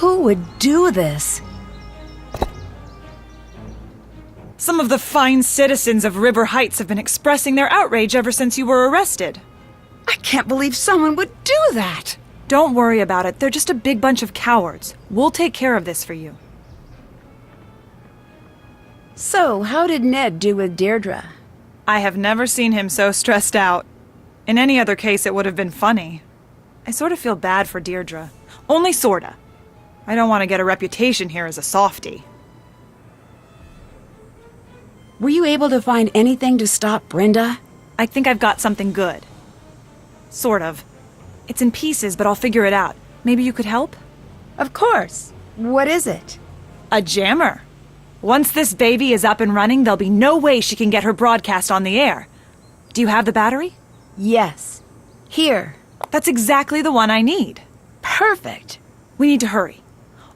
Who would do this? Some of the fine citizens of River Heights have been expressing their outrage ever since you were arrested. I can't believe someone would do that! Don't worry about it. They're just a big bunch of cowards. We'll take care of this for you. So, how did Ned do with Deirdre? I have never seen him so stressed out. In any other case, it would have been funny. I sort of feel bad for Deirdre. Only sorta. I don't want to get a reputation here as a softie. Were you able to find anything to stop Brenda? I think I've got something good. Sort of. It's in pieces, but I'll figure it out. Maybe you could help? Of course. What is it? A jammer. Once this baby is up and running, there'll be no way she can get her broadcast on the air. Do you have the battery? Yes. Here. That's exactly the one I need. Perfect. We need to hurry.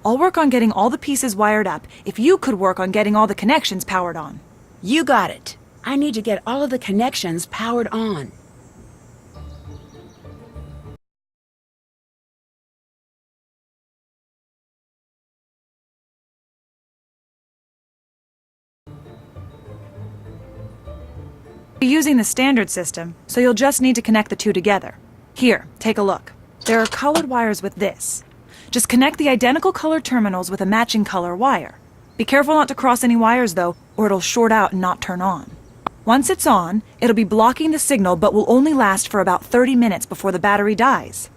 I'll work on getting all the pieces wired up if you could work on getting all the connections powered on. You got it. I need to get all of the connections powered on. You're using the standard system, so you'll just need to connect the two together. Here, take a look. There are colored wires with this. Just connect the identical color terminals with a matching color wire. Be careful not to cross any wires though, or it'll short out and not turn on. Once it's on, it'll be blocking the signal but will only last for about 30 minutes before the battery dies.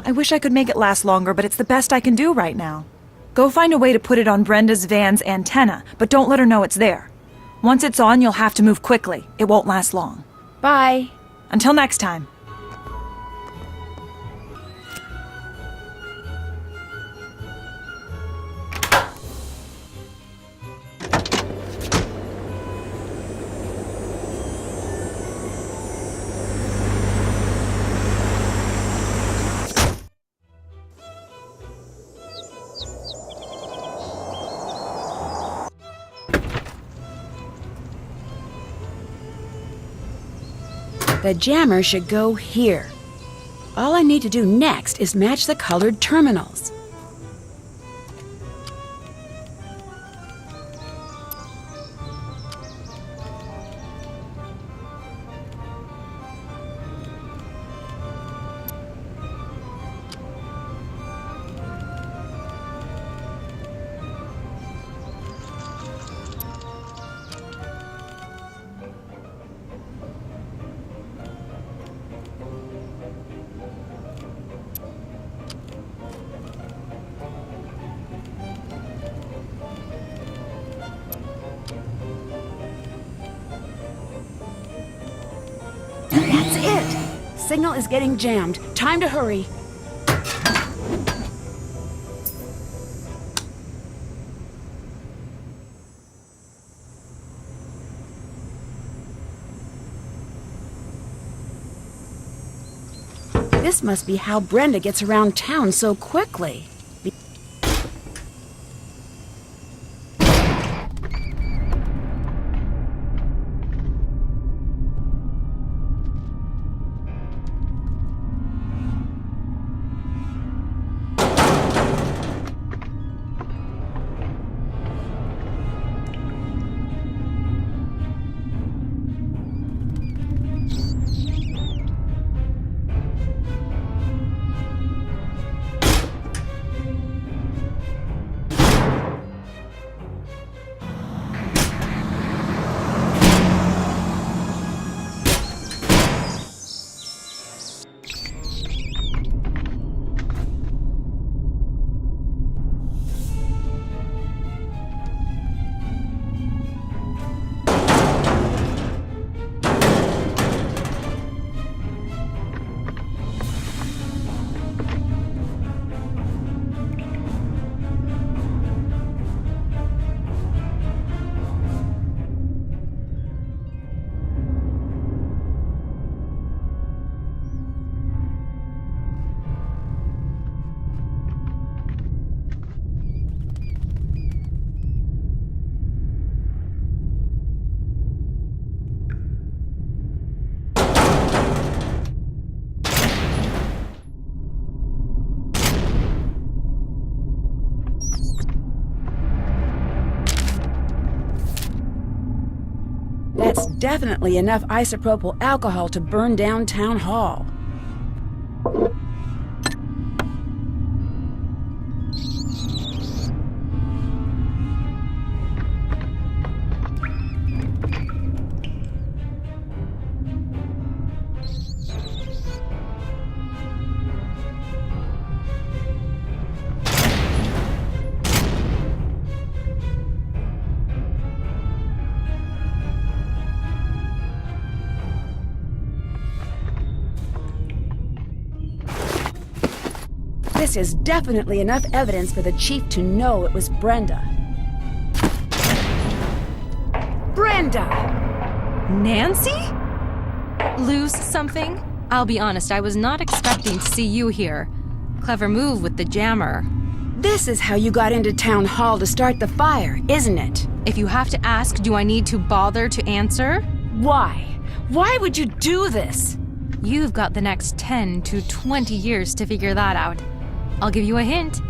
I wish I could make it last longer, but it's the best I can do right now. Go find a way to put it on Brenda's van's antenna, but don't let her know it's there. Once it's on, you'll have to move quickly. It won't last long. Bye. Until next time. The jammer should go here. All I need to do next is match the colored terminals. That's it! Signal is getting jammed. Time to hurry. This must be how Brenda gets around town so quickly. definitely enough isopropyl alcohol to burn down Town Hall. This is definitely enough evidence for the chief to know it was Brenda. Brenda! Nancy? Lose something? I'll be honest, I was not expecting to see you here. Clever move with the jammer. This is how you got into Town Hall to start the fire, isn't it? If you have to ask, do I need to bother to answer? Why? Why would you do this? You've got the next 10 to 20 years to figure that out. I'll give you a hint.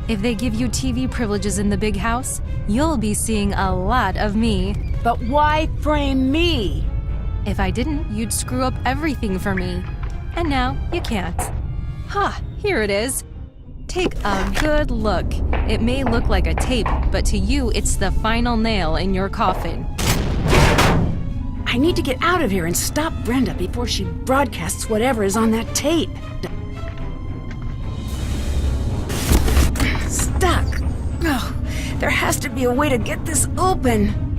If they give you TV privileges in the big house, you'll be seeing a lot of me. But why frame me? If I didn't, you'd screw up everything for me. And now, you can't. Ha, here it is. Take a good look. It may look like a tape, but to you, it's the final nail in your coffin. I need to get out of here and stop Brenda before she broadcasts whatever is on that tape. Stuck. Oh, there has to be a way to get this open.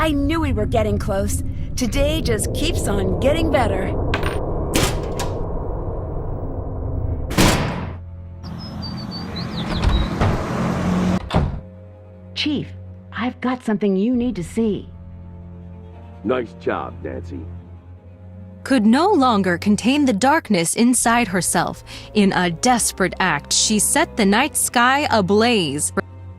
I knew we were getting close. Today just keeps on getting better. Chief, I've got something you need to see. Nice job, Nancy. Could no longer contain the darkness inside herself. In a desperate act, she set the night sky ablaze.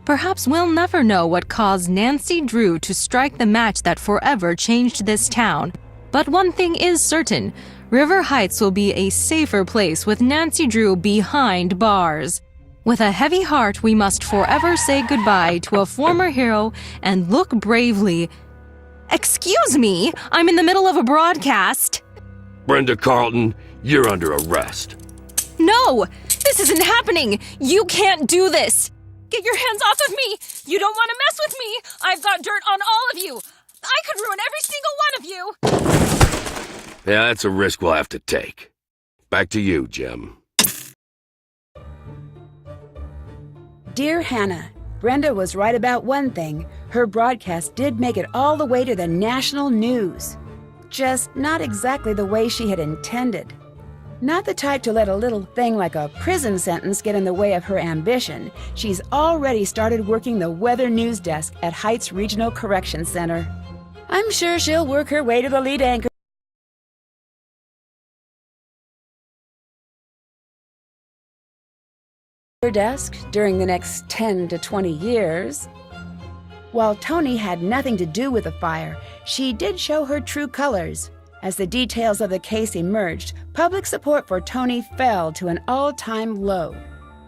Perhaps we'll never know what caused Nancy Drew to strike the match that forever changed this town. But one thing is certain, River Heights will be a safer place with Nancy Drew behind bars. With a heavy heart, we must forever say goodbye to a former hero and look bravely. Excuse me, I'm in the middle of a broadcast. Brenda Carlton, you're under arrest. No, this isn't happening. You can't do this. Get your hands off of me! You don't want to mess with me! I've got dirt on all of you! I could ruin every single one of you! Yeah, that's a risk we'll have to take. Back to you, Jim. Dear Hannah, Brenda was right about one thing. Her broadcast did make it all the way to the national news. Just not exactly the way she had intended. Not the type to let a little thing like a prison sentence get in the way of her ambition. She's already started working the weather news desk at Heights Regional Correction Center. I'm sure she'll work her way to the lead anchor desk during the next 10 to 20 years. While Tony had nothing to do with the fire, she did show her true colors. As the details of the case emerged, public support for Tony fell to an all-time low.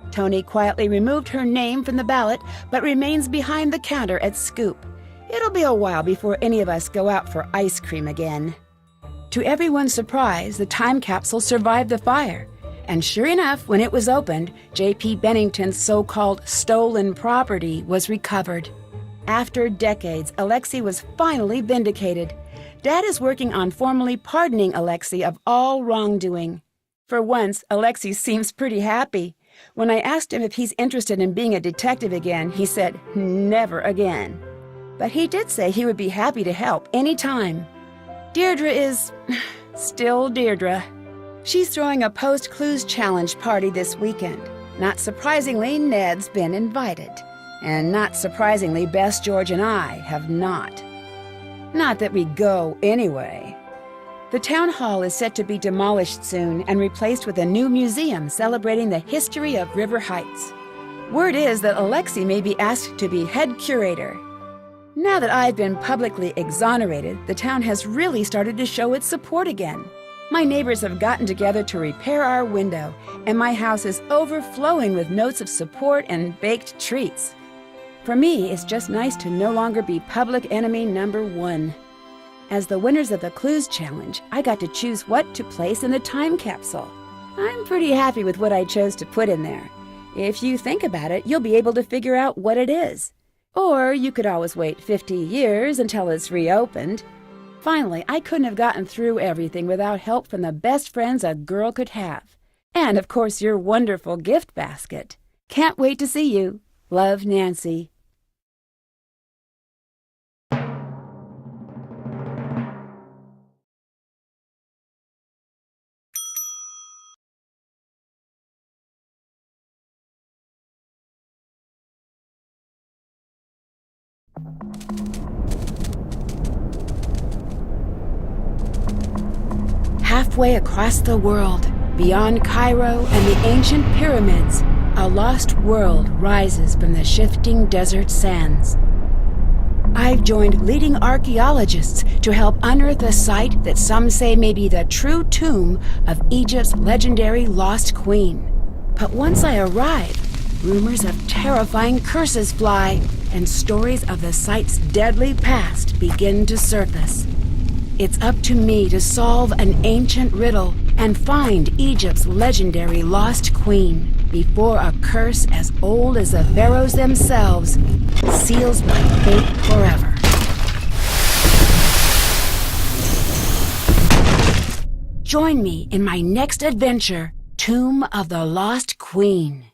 Tony quietly removed her name from the ballot, but remains behind the counter at Scoop. It'll be a while before any of us go out for ice cream again. To everyone's surprise, the time capsule survived the fire. And sure enough, when it was opened, J.P. Bennington's so-called stolen property was recovered. After decades, Alexei was finally vindicated. Dad is working on formally pardoning Alexei of all wrongdoing. For once, Alexei seems pretty happy. When I asked him if he's interested in being a detective again, he said, never again. But he did say he would be happy to help any time. Deirdre is still Deirdre. She's throwing a post-clues challenge party this weekend. Not surprisingly, Ned's been invited. And not surprisingly, Bess, George, and I have not. Not that we go anyway. The town hall is set to be demolished soon and replaced with a new museum celebrating the history of River Heights. Word is that Alexei may be asked to be head curator. Now that I've been publicly exonerated, the town has really started to show its support again. My neighbors have gotten together to repair our window, and my house is overflowing with notes of support and baked treats. For me, it's just nice to no longer be public enemy number one. As the winners of the Clues Challenge, I got to choose what to place in the time capsule. I'm pretty happy with what I chose to put in there. If you think about it, you'll be able to figure out what it is. Or you could always wait 50 years until it's reopened. Finally, I couldn't have gotten through everything without help from the best friends a girl could have. And, of course, your wonderful gift basket. Can't wait to see you. Love, Nancy. Halfway across the world, beyond Cairo and the ancient pyramids, a lost world rises from the shifting desert sands. I've joined leading archaeologists to help unearth a site that some say may be the true tomb of Egypt's legendary lost queen. But once I arrive, rumors of terrifying curses fly, and stories of the site's deadly past begin to surface. It's up to me to solve an ancient riddle and find Egypt's legendary lost queen before a curse as old as the pharaohs themselves seals my fate forever. Join me in my next adventure, Tomb of the Lost Queen.